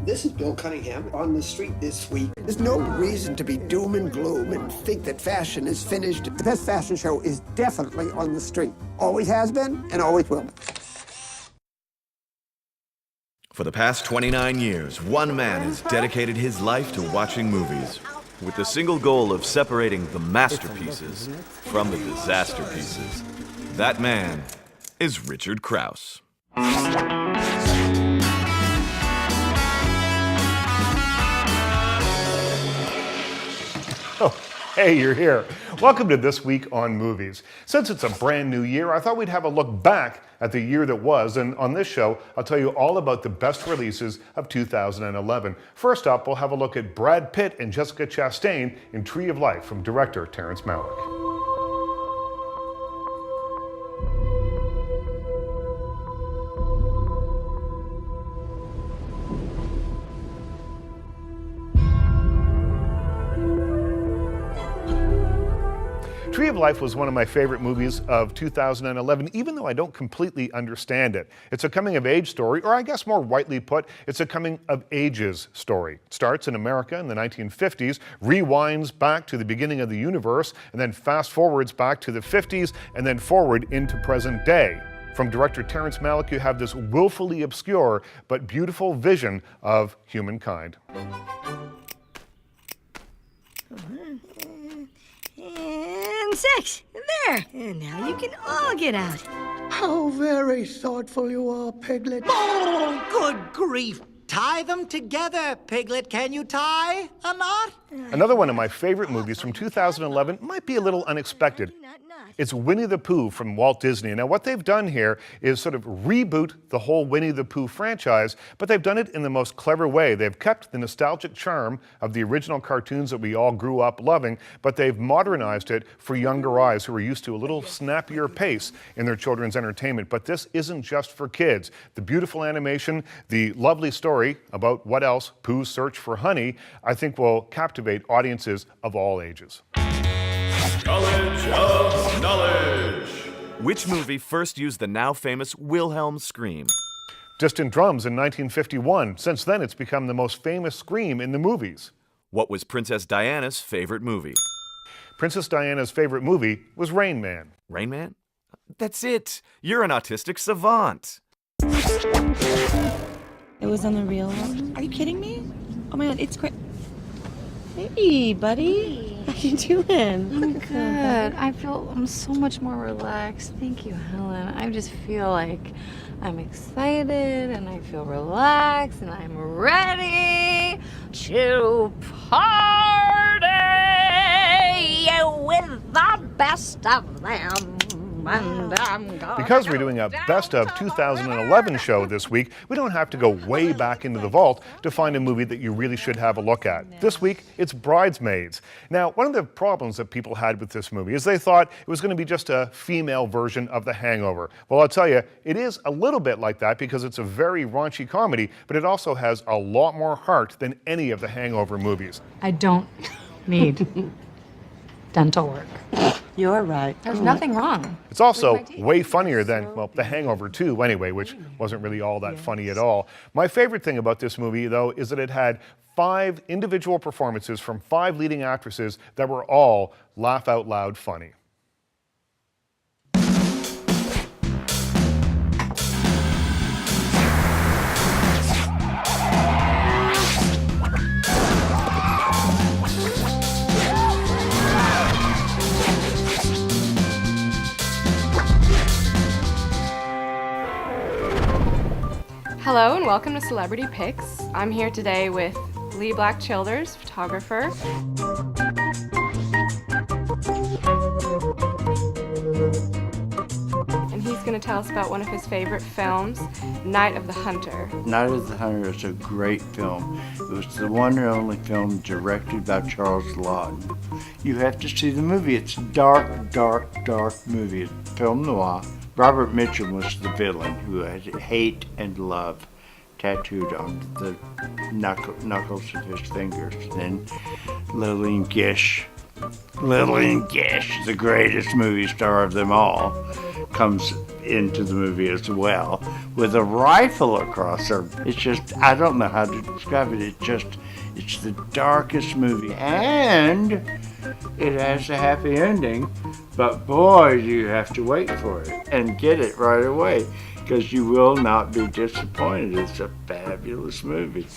This is Bill Cunningham on the street this week. There's no reason to be doom and gloom and think that fashion is finished. The best fashion show is definitely on the street. Always has been and always will be. For the past 29 years, one man has dedicated his life to watching movies, with the single goal of separating the masterpieces from the disaster pieces. That man is Richard Crouse. Oh, hey, you're here. Welcome to This Week on Movies. Since it's a brand new year, I thought we'd have a look back at the year that was, and on this show, I'll tell you all about the best releases of 2011. First up, we'll have a look at Brad Pitt and Jessica Chastain in Tree of Life from director Terrence Malick. Tree of Life was one of my favorite movies of 2011, even though I don't completely understand it. It's a coming-of-age story, or I guess more rightly put, it's a coming-of-ages story. It starts in America in the 1950s, rewinds back to the beginning of the universe, and then fast-forwards back to the 50s, and then forward into present day. From director Terrence Malick, you have this willfully obscure but beautiful vision of humankind. And 6. There. And now you can all get out. How very thoughtful you are, Piglet. Oh, good grief. Tie them together, Piglet. Can you tie a knot? Another one of my favorite movies from 2011 might be a little unexpected. It's Winnie the Pooh from Walt Disney. Now, what they've done here is sort of reboot the whole Winnie the Pooh franchise, but they've done it in the most clever way. They've kept the nostalgic charm of the original cartoons that we all grew up loving, but they've modernized it for younger eyes who are used to a little snappier pace in their children's entertainment. But this isn't just for kids. The beautiful animation, the lovely story about what else, Pooh's search for honey, I think will captivate audiences of all ages. Knowledge of knowledge. Which movie first used the now famous Wilhelm scream? Distant Drums in 1951. Since then, it's become the most famous scream in the movies. What was Princess Diana's favorite movie? Princess Diana's favorite movie was Rain Man. Rain Man? That's it. You're an autistic savant. It was on the real one? Are you kidding me? Oh my God, it's great. Hey, buddy. How you doing? I'm good. I'm so much more relaxed. Thank you, Helen. I just feel like I'm excited and I feel relaxed and I'm ready to party with the best of them. Because we're doing a Best of 2011 show this week, we don't have to go way back into the vault to find a movie that you really should have a look at. This week, it's Bridesmaids. Now, one of the problems that people had with this movie is they thought it was going to be just a female version of The Hangover. Well, I'll tell you, it is a little bit like that because it's a very raunchy comedy, but it also has a lot more heart than any of the Hangover movies. I don't need dental work. You're right. There's nothing wrong. It's also way funnier than, well, The Hangover 2 anyway, which wasn't really all that funny at all. My favorite thing about this movie, though, is that it had 5 individual performances from 5 leading actresses that were all laugh-out-loud funny. Hello and welcome to Celebrity Picks. I'm here today with Lee Black Childers, photographer. And he's going to tell us about one of his favorite films, Night of the Hunter. Night of the Hunter is a great film. It was the one and only film directed by Charles Lawton. You have to see the movie. It's a dark, dark, dark movie. It's film noir. Robert Mitchum was the villain who had hate and love tattooed on the knuckles of his fingers. Then Lillian Gish, the greatest movie star of them all, comes into the movie as well with a rifle across her. It's just, I don't know how to describe it. It's the darkest movie. And it has a happy ending, but boy, you have to wait for it and get it right away, because you will not be disappointed. It's a fabulous movie.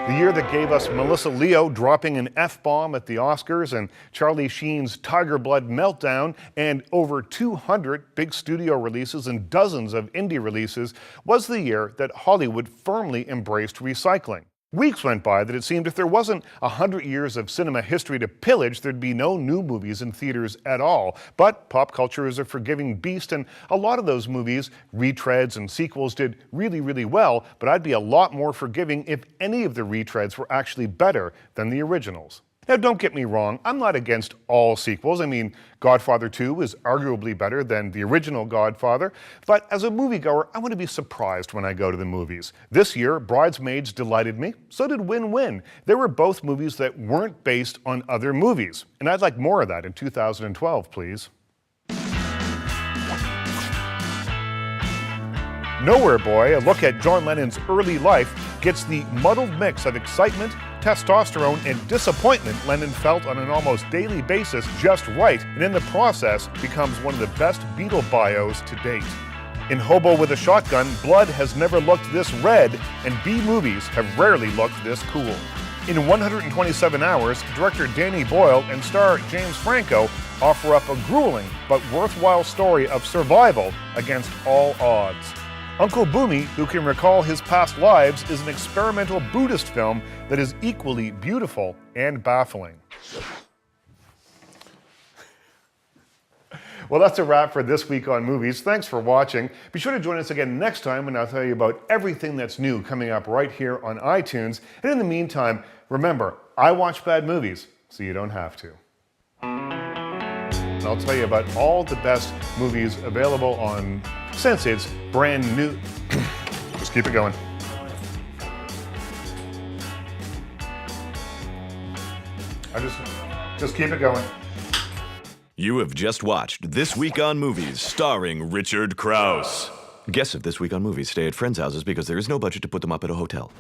The year that gave us Melissa Leo dropping an F-bomb at the Oscars and Charlie Sheen's Tiger Blood meltdown and over 200 big studio releases and dozens of indie releases was the year that Hollywood firmly embraced recycling. Weeks went by that it seemed if there wasn't 100 years of cinema history to pillage, there'd be no new movies in theaters at all. But pop culture is a forgiving beast, and a lot of those movies, retreads and sequels, did really, really well, but I'd be a lot more forgiving if any of the retreads were actually better than the originals. Now, don't get me wrong, I'm not against all sequels. I mean, Godfather 2 is arguably better than the original Godfather, but as a moviegoer, I want to be surprised when I go to the movies. This year, Bridesmaids delighted me, so did Win-Win. They were both movies that weren't based on other movies, and I'd like more of that in 2012, please. Nowhere Boy, a look at John Lennon's early life, gets the muddled mix of excitement, testosterone, and disappointment Lennon felt on an almost daily basis just right, and in the process becomes one of the best Beatle bios to date. In Hobo with a Shotgun, blood has never looked this red, and B movies have rarely looked this cool. In 127 Hours, director Danny Boyle and star James Franco offer up a grueling but worthwhile story of survival against all odds. Uncle BOONMEE, Who Can Recall His Past Lives, is an experimental Buddhist film that is equally beautiful and baffling. Well, that's a wrap for this week on movies. Thanks for watching. Be sure to join us again next time when I'll tell you about everything that's new coming up right here on iTunes. And in the meantime, remember, I watch bad movies, so you don't have to. And I'll tell you about all the best movies available on, since it's brand new. Just keep it going. Just keep it going. You have just watched This Week on Movies, starring Richard Crouse. Guests of This Week on Movies stay at friends' houses because there is no budget to put them up at a hotel.